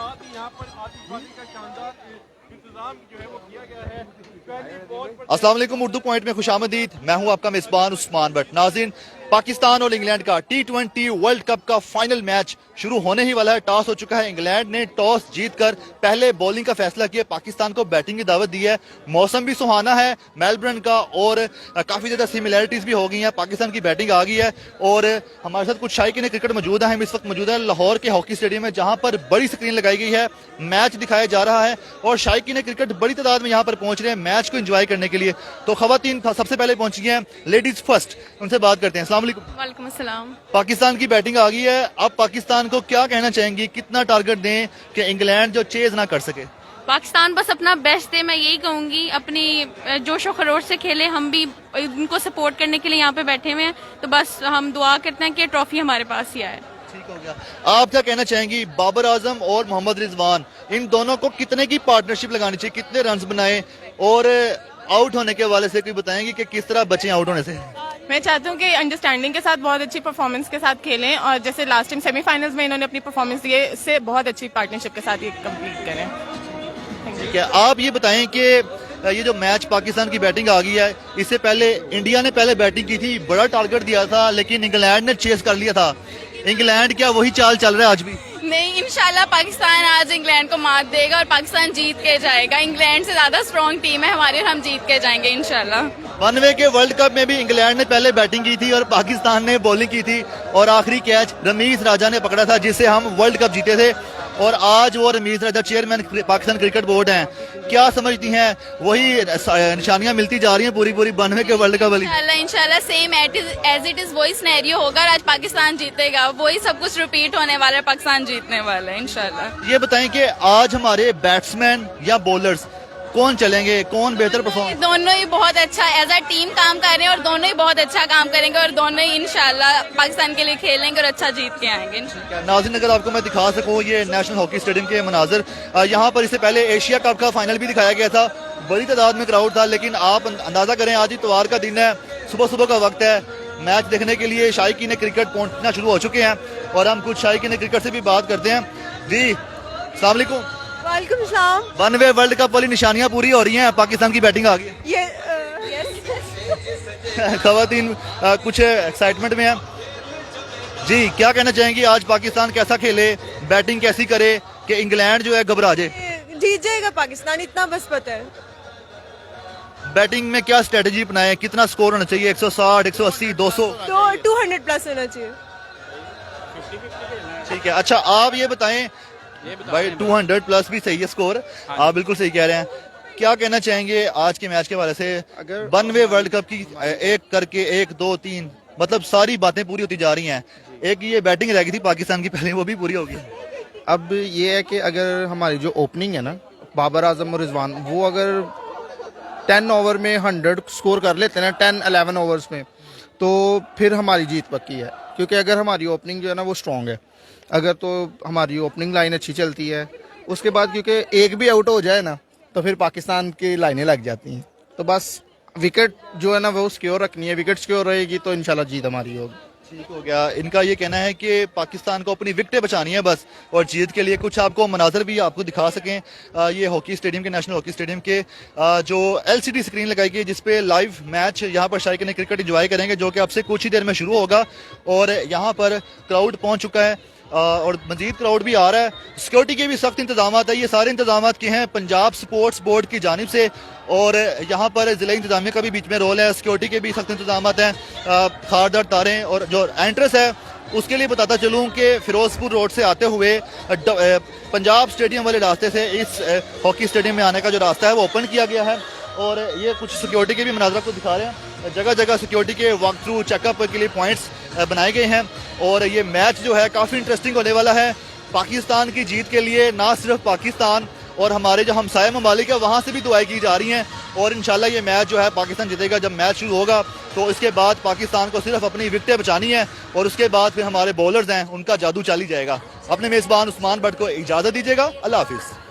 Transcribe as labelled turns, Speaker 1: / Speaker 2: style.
Speaker 1: साथ ही यहाँ पर आतिशबाजी का शानदार इंतजाम जो है वो किया गया है। पहली बॉल पर
Speaker 2: अस्सलाम वालेकुम, उर्दू पॉइंट में खुशामदीद। मैं हूं आपका मेजबान उस्मान भट्ट। नाज़रीन, पाकिस्तान और इंग्लैंड का T20 वर्ल्ड कप का फाइनल मैच शुरू होने ही वाला है। टॉस हो चुका है, इंग्लैंड ने टॉस जीतकर पहले बॉलिंग का फैसला किया, पाकिस्तान को बैटिंग की दावत दी है। मौसम भी सुहाना है मेलबर्न का और काफ़ी ज़्यादा सिमिलैरिटीज़ भी हो गई हैं। पाकिस्तान की बैटिंग आ गई है और हमारे साथ कुछ शायकीन क्रिकेट मौजूद हैं। हम इस वक्त मौजूद हैं लाहौर के हॉकी स्टेडियम में, जहाँ पर बड़ी स्क्रीन लगाई गई है, मैच दिखाया जा रहा है और शायकीन क्रिकेट बड़ी तादाद में यहाँ पर पहुंच रहे हैं मैच को एंजॉय करने के लिए। तो खवातीन सबसे पहले पहुंची हैं, लेडीज फर्स्ट, उनसे बात करते हैं। अस्सलाम वालेकुम।
Speaker 3: वालेकुम अस्सलाम।
Speaker 2: पाकिस्तान की बैटिंग आ गई है, अब पाकिस्तान को क्या कहना चाहेंगी, कितना टारगेट दें कि इंग्लैंड जो चेज ना कर सके?
Speaker 3: पाकिस्तान बस अपना बेस्ट दे, मैं यही कहूंगी। अपनी जोशो खरोश से खेले, हम भी उनको सपोर्ट करने के लिए यहाँ पे बैठे हुए हैं। तो बस हम दुआ करते हैं कि ट्रॉफी हमारे पास ही आए।
Speaker 2: ठीक हो गया। आप क्या कहना चाहेंगी, बाबर आजम और मोहम्मद रिजवान, इन दोनों को कितने की पार्टनरशिप लगानी चाहिए, कितने रन बनाए, और आउट होने के हवाले से कोई बताएंगे कि किस तरह बचे आउट होने से?
Speaker 4: मैं चाहती हूँ कि अंडरस्टैंडिंग के साथ बहुत अच्छी परफॉर्मेंस के साथ खेलें और जैसे लास्ट टाइम सेमीफाइनल्स में इन्होंने अपनी परफॉर्मेंस दी है, इससे बहुत अच्छी पार्टनरशिप के साथ ये कंप्लीट करें।
Speaker 2: ठीक है, आप ये बताएं कि ये जो मैच पाकिस्तान की बैटिंग आ गई है, इससे पहले इंडिया ने पहले बैटिंग की थी, बड़ा टारगेट दिया था, लेकिन इंग्लैंड ने चेस कर लिया था। इंग्लैंड क्या वही चाल चल रहा है आज भी?
Speaker 3: नहीं, इंशाल्लाह पाकिस्तान आज इंग्लैंड को मात देगा और पाकिस्तान जीत के जाएगा। इंग्लैंड से ज्यादा स्ट्रॉन्ग टीम है हमारी और हम जीत के जाएंगे इंशाल्लाह।
Speaker 2: वनवे के वर्ल्ड कप में भी इंग्लैंड ने पहले बैटिंग की थी और पाकिस्तान ने बॉलिंग की थी और आखिरी कैच रमीज राजा ने पकड़ा था, जिससे हम वर्ल्ड कप जीते थे। और आज वो रमीज राजा चेयरमैन पाकिस्तान क्रिकेट बोर्ड हैं। क्या समझती हैं, वही निशानियां मिलती जा रही हैं पूरी पूरी 92 के वर्ल्ड कप वाली?
Speaker 3: इंशाल्लाह सेम एज इट इज वही सिनेरियो होगा और आज पाकिस्तान जीतेगा। वही सब कुछ रिपीट होने वाला है, पाकिस्तान जीतने वाला है इंशाल्लाह।
Speaker 2: ये बताएं कि आज हमारे बैट्समैन या बॉलर्स कौन चलेंगे, कौन बेहतर परफॉर्म?
Speaker 3: दोनों ही बहुत अच्छा एज अ टीम काम कर रहे हैं और दोनों ही बहुत अच्छा काम करेंगे और दोनों ही इंशाल्लाह पाकिस्तान के लिए खेलेंगे और अच्छा जीत के आएंगे।
Speaker 2: नाज़रीन, अगर आपको मैं दिखा सकूं ये नेशनल हॉकी स्टेडियम के मनाजर, यहाँ पर इससे पहले एशिया कप का फाइनल भी दिखाया गया था, बड़ी तादाद में क्राउड था, लेकिन आप अंदाजा करें आज इतवार का दिन है, सुबह सुबह का वक्त है, मैच देखने के लिए शायकीन क्रिकेट पहुंचना शुरू हो चुके हैं और हम कुछ शायकीन क्रिकेट से भी बात करते हैं। जी अस्सलाम वालेकुम।
Speaker 4: वालेकुम सलाम।
Speaker 2: वनवे वर्ल्ड कप वाली निशानियां पूरी हो रही हैं, पाकिस्तान की बैटिंग आ गई है।
Speaker 4: ये
Speaker 2: खवातीन कुछ एक्साइटमेंट में है। जी, क्या कहना चाहेंगी, आज पाकिस्तान कैसा खेले, बैटिंग कैसी करे कि इंग्लैंड जो है घबरा जाए?
Speaker 4: जीत जाएगा पाकिस्तान, इतना बस पता है।
Speaker 2: बैटिंग में क्या स्ट्रेटजी अपनाए, कितना स्कोर होना चाहिए, 160, 180, 200?
Speaker 4: 200 प्लस होना चाहिए।
Speaker 2: ठीक है, अच्छा आप ये बताएं भाई, 200 प्लस भी सही है स्कोर, आप बिल्कुल सही कह रहे हैं। क्या कहना चाहेंगे आज के मैच के बारे से? अगर वनवे वर्ल्ड कप की एक करके 1 2 3 मतलब सारी बातें पूरी होती जा रही हैं। एक ये बैटिंग रह गई थी पाकिस्तान की पहले, वो भी पूरी होगी।
Speaker 5: अब ये है कि अगर हमारी जो ओपनिंग है ना, बाबर आजम और रिजवान, वो अगर 10 ओवर में 100 स्कोर कर लेते हैं ना, 10-11 ओवर्स में, तो फिर हमारी जीत पक्की है। क्योंकि अगर हमारी ओपनिंग जो है ना वो स्ट्रॉन्ग है, अगर तो हमारी ओपनिंग लाइन अच्छी चलती है, उसके बाद क्योंकि एक भी आउट हो जाए ना तो फिर पाकिस्तान की लाइनें लग जाती हैं। तो बस विकेट जो है ना वो सिक्योर रखनी है, विकेट सिक्योर रहेगी तो इंशाल्लाह जीत हमारी होगी।
Speaker 2: ठीक हो गया। इनका ये कहना है कि पाकिस्तान को अपनी विकेटें बचानी है बस, और जीत के लिए कुछ आपको मनाजर भी आपको दिखा सकें। ये हॉकी स्टेडियम के, नेशनल हॉकी स्टेडियम के जो LCD स्क्रीन लगाई गई है, जिसपे लाइव मैच यहाँ पर शायकीन क्रिकेट एंजॉय करेंगे, जो कि अब से कुछ ही देर में शुरू होगा। और यहाँ पर क्राउड पहुँच चुका है और मजीद क्राउड भी आ रहा है। सिक्योरिटी के भी सख्त इंतजाम है, ये सारे इंतजाम के हैं पंजाब स्पोर्ट्स बोर्ड की जानिब से, और यहाँ पर ज़िला इंतजामिया का भी बीच में रोल है। सिक्योरिटी के भी सख्त इंतजाम हैं, खारदार तारें, और जो एंट्रेंस है उसके लिए बताता चलूँ कि फिरोजपुर रोड से आते हुए पंजाब स्टेडियम वाले रास्ते से इस हॉकी स्टेडियम में आने का जो रास्ता है वो ओपन किया गया है। और ये कुछ सिक्योरिटी के भी मनाजरा को दिखा रहे हैं, जगह जगह सिक्योरिटी के वॉक थ्रू चेकअप के लिए पॉइंट्स बनाए गए हैं। और ये मैच जो है काफ़ी इंटरेस्टिंग होने वाला है। पाकिस्तान की जीत के लिए ना सिर्फ पाकिस्तान और हमारे जो हमसाया ममालिक है वहाँ से भी दुआएं की जा रही हैं, और इंशाल्लाह ये मैच जो है पाकिस्तान जीतेगा। जब मैच शुरू होगा तो इसके बाद पाकिस्तान को सिर्फ अपनी विकेटें बचानी है और उसके बाद फिर हमारे बॉलर्स हैं उनका जादू चाली जाएगा। अपने मेज़बान उस्मान भट्ट को इजाज़त दीजिएगा। अल्लाह हाफिज़।